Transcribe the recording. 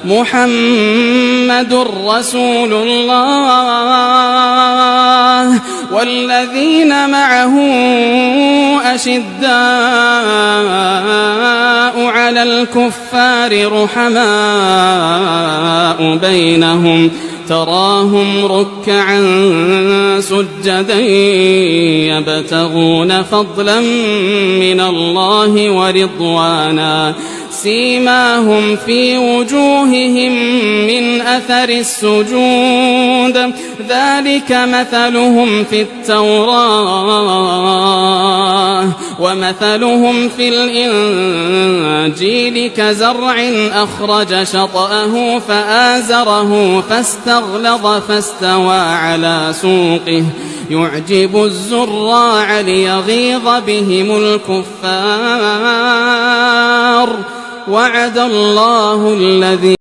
محمد رسول الله والذين معه أشداء على الكفار رحماء بينهم تراهم ركعا سجدا يبتغون فضلا من الله ورضوانا سيماهم في وجوههم من أثر السجود ذلك مثلهم في التوراة ومثلهم في الإنجيل كزرع أخرج شطأه فآزره فاستغلظ فاستوى على سوقه يعجب الزراع ليغيظ بهم الكفار وعد الله الذين